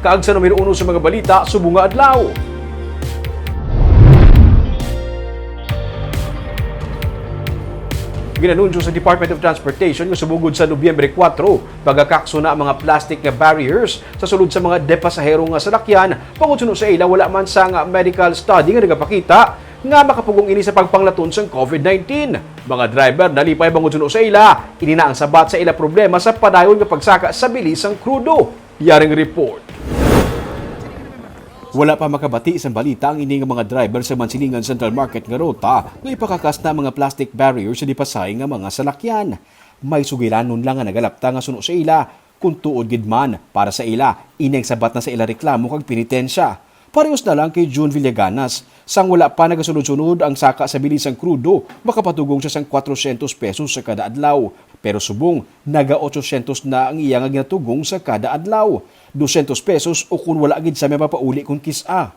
Kaag sa numero 1 sa mga balita, subong nga adlaw. Ginanunsyo sa Department of Transportation nga subugod sa Nobyembre 4 pagkakakso na ang mga plastic nga barriers sa sulod sa mga depasahero nga salakyan pangutsuno sa ila wala man sa medical study nga nagapakita nga makapugong ini sa pagpanglaton sa COVID-19. Mga driver nalipay pangutsuno sa ila inina ang sabat sa ila problema sa padayon nga pagsaka sa bilis ang krudo. Yaring report. Wala pa makabati isang balita ang ining mga driver sa Mansilingan Central Market nga rota nga ipakakas na mga plastic barriers sa dipasay nga mga salakyan. May sugiran nun lang nga nagalapta nga suno sa ila kung tuod gid man para sa ila ineng sabat na sa ila reklamo kag pinitensya. Parehos na lang kay June Villaganas, sang wala pa nagasunod-sunod ang saka sa bilisang krudo, makapatugong siya sang 400 pesos sa kada adlaw. Pero subong, naga 800 na ang iya nga ginatugong sa kada adlaw. 200 pesos o kung wala gid sa may mapauli kung kisa.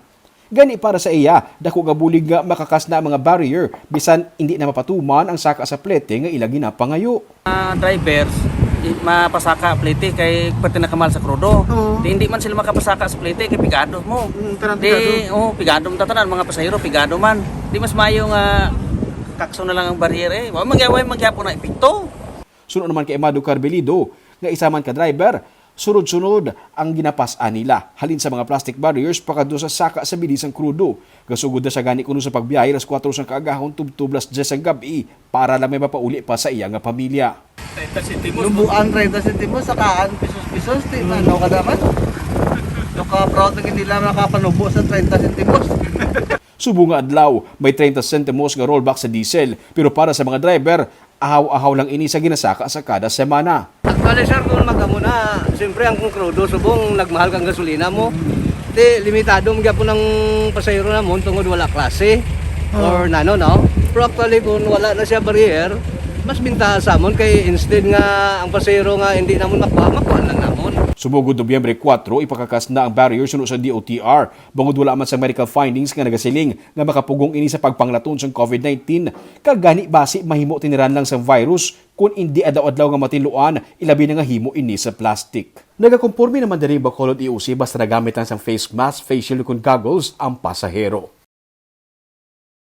Gani para sa iya, dako nga bulig nga makakas na mga barrier, bisan hindi na mapatuman ang saka sa plete nga ila ginapangayo. Drivers, mapasaka plete kay pati nakamal sa krudo. Hindi man sila makapasaka sa plete kay pigado mo. Pigado mo tatanan mga pasahero, pigado man. Di mas mayo nga kakso na lang ang barriere. Wa mangyapon na epekto. Sunod naman kay Amado Carbelido, nga isa man ka driver, sunod-sunod ang ginapas-an nila. Halin sa mga plastic barriers pakadto sa saka sa bilisang krudo. Gasugod na siya gani kuno sa pagbiyahe alas 4 sa kaagahon tubtublas 10 ang gabi para lang may mapauli pa sa iya nga pamilya. 30 centimos. Lubuan 30 centimos sakaan pisos-pisos ti ano kada man. Proud nga nila nakapanubo sa 30 centimos. Subo nga adlaw, may 30 centimos nga rollback sa diesel, pero para sa mga driver, ahaw-ahaw lang ini sa ginasaka sa kada semana. Actually sir, kung magamuna, siyempre ang krudo subong nagmahal kang gasolina mo. Di limitado mga po ng pasahero na mo tungod wala klase or nano no. Pero actually kung wala na siya barrier, mas bintahan sa amon kay instead nga ang pasahero nga hindi namon makuha lang namon. Sumugod Nobyembre 4, ipakakas na ang barrier suno sa DOTR. Bangod wala man sa medical findings nga nagasiling nga makapugong ini sa pagpanglaton sa COVID-19. Kagani basi mahimo tiniran lang sa virus kung hindi adaw-adlaw nga matinluan, ilabi na nga himo ini sa plastic. Nagakomporme naman diri Bacolod EOC basta nagamit lang sa face mask, face shield kung goggles ang pasahero.